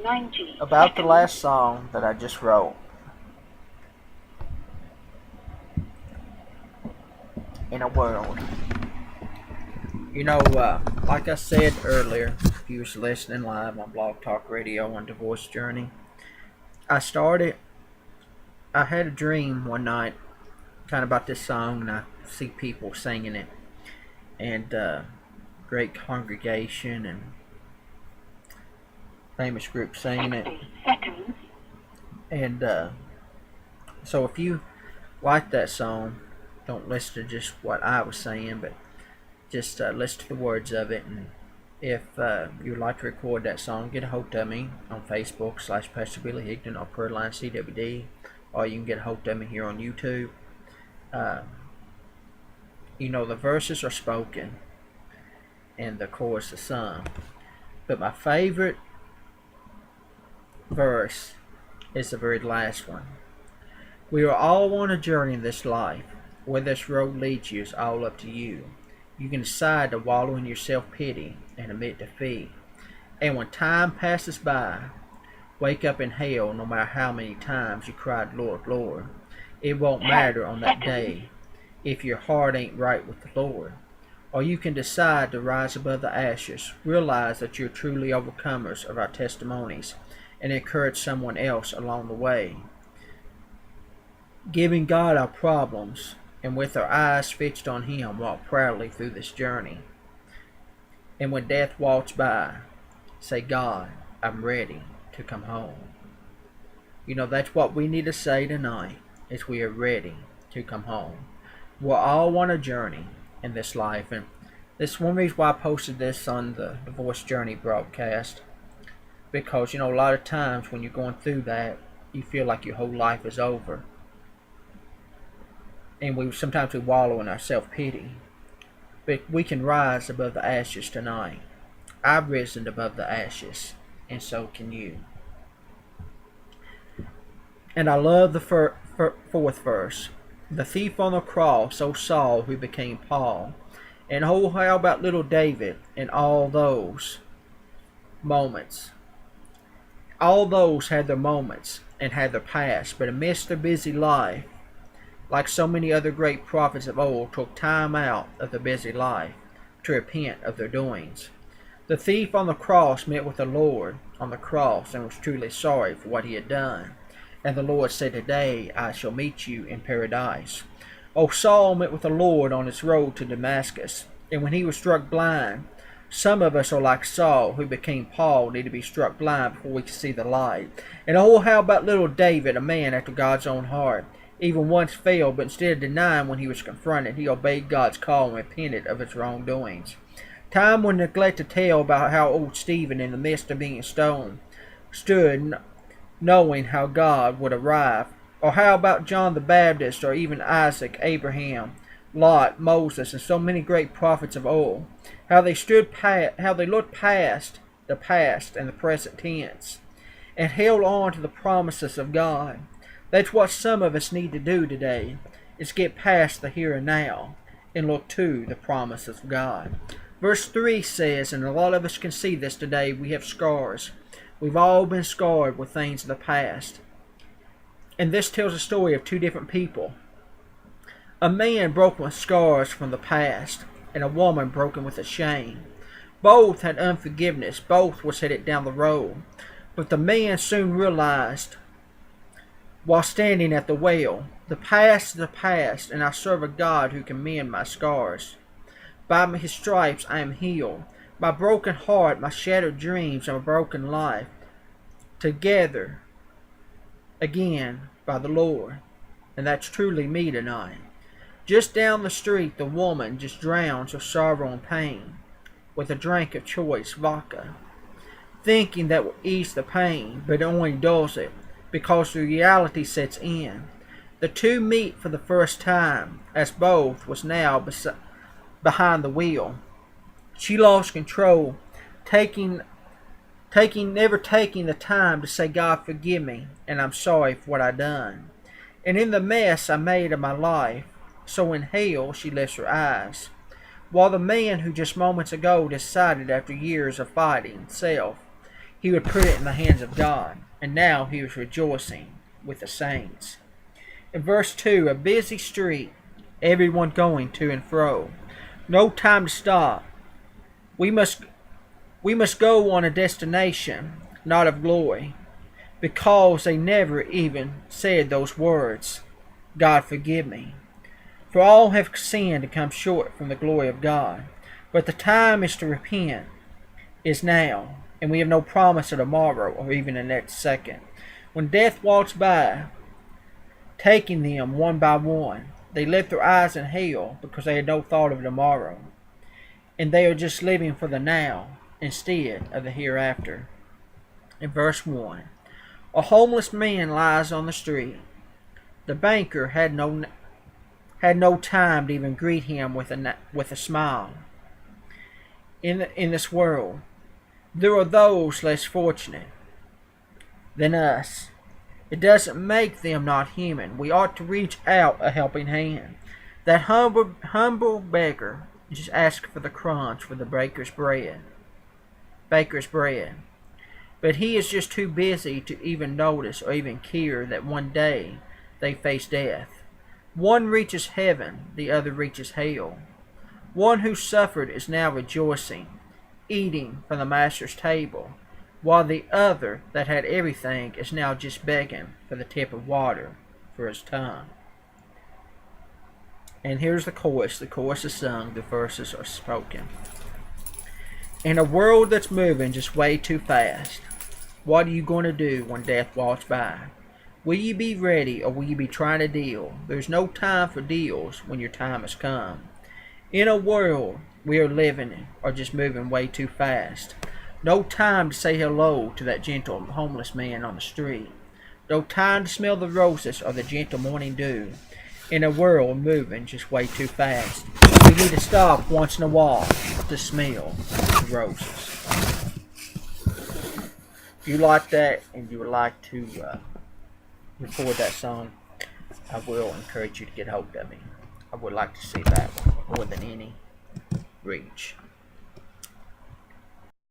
90 about the seconds. last song that I just wrote. In a world. Like I said earlier, if you was listening live on Blog Talk Radio on Divorce Journey, I had a dream one night kind of about this song, and I see people singing it, and great congregation and famous group singing it. 60 seconds. And so if you like that song, don't listen to just what I was saying, but just listen to the words of it. And if you would like to record that song, get a hold of me on Facebook / Pastor Billy Higdon or Prayer Line CWD, or you can get a hold of me here on YouTube. The verses are spoken and the chorus is sung, but my favorite verse is the very last one. We are all on a journey in this life. Where this road leads you is all up to you. You can decide to wallow in your self-pity and admit defeat. And when time passes by, wake up in hell no matter how many times you cried, Lord, Lord. It won't matter on that day if your heart ain't right with the Lord. Or you can decide to rise above the ashes, realize that you're truly overcomers of our testimonies, and encourage someone else along the way. Giving God our problems, and with our eyes fixed on Him, walk proudly through this journey. And when death walks by, say, God, I'm ready to come home. That's what we need to say tonight, is we are ready to come home. We're all on a journey in this life, and this is one reason why I posted this on the Divorce Journey broadcast, because a lot of times when you're going through that, you feel like your whole life is over, and sometimes we wallow in our self-pity, but we can rise above the ashes tonight. I've risen above the ashes, and so can you. And I love the fourth verse. The thief on the cross, oh Saul, who became Paul. And oh, how about little David and all those moments? All those had their moments and had their past, but amidst their busy life, like so many other great prophets of old, took time out of their busy life to repent of their doings. The thief on the cross met with the Lord on the cross and was truly sorry for what he had done. And the Lord said, today I shall meet you in paradise. O Saul met with the Lord on his road to Damascus, and when he was struck blind, some of us are like Saul, who became Paul, need to be struck blind before we can see the light. And oh, how about little David, a man after God's own heart? Even once failed, but instead of denying when he was confronted, he obeyed God's call and repented of his wrongdoings. Time would neglect to tell about how old Stephen, in the midst of being stoned, stood knowing how God would arrive. Or how about John the Baptist, or even Isaac, Abraham, Lot, Moses, and so many great prophets of old? How they looked past the past and the present tense, and held on to the promises of God. That's what some of us need to do today, is get past the here and now and look to the promises of God. Verse 3 says, and a lot of us can see this today, we have scars. We've all been scarred with things of the past. And this tells a story of two different people. A man broken with scars from the past, and a woman broken with a shame. Both had unforgiveness, both was headed down the road. But the man soon realized, while standing at the well, the past is the past, and I serve a God who can mend my scars. By his stripes I am healed. My broken heart, my shattered dreams, and my broken life, together again by the Lord. And that's truly me tonight. Just down the street, the woman just drowns her sorrow and pain with a drink of choice vodka, thinking that will ease the pain, but it only dulls it, because the reality sets in. The two meet for the first time, as both was now behind the wheel. She lost control, never taking the time to say, God, forgive me, and I'm sorry for what I done. And in the mess I made of my life, so in hell she lifts her eyes. While the man who just moments ago decided after years of fighting self, he would put it in the hands of God, and now he was rejoicing with the saints. In verse 2, a busy street, everyone going to and fro. No time to stop. We must go on a destination, not of glory, because they never even said those words, God forgive me. For all have sinned and come short from the glory of God. But the time is to repent is now, and we have no promise of tomorrow or even the next second. When death walks by, taking them one by one, they lift their eyes in hell because they had no thought of tomorrow, and they are just living for the now instead of the hereafter. In verse 1, a homeless man lies on the street. The banker had no time to even greet him with a smile. In this world, there are those less fortunate than us. It doesn't make them not human. We ought to reach out a helping hand. That humble beggar just asked for the crumbs for the baker's bread. But he is just too busy to even notice or even care that one day they face death. One reaches heaven, the other reaches hell. One who suffered is now rejoicing, eating from the master's table, while the other that had everything is now just begging for the tip of water for his tongue. And here's the chorus. The chorus is sung, the verses are spoken. In a world that's moving just way too fast, what are you going to do when death walks by? Will you be ready, or will you be trying to deal? There's no time for deals when your time has come. In a world we are living in are just moving way too fast. No time to say hello to that gentle homeless man on the street. No time to smell the roses or the gentle morning dew. In a world moving just way too fast, we need to stop once in a while to smell the roses. If you like that and you would like to record that song, I will encourage you to get hold of me. I would like to see that one more than any reach.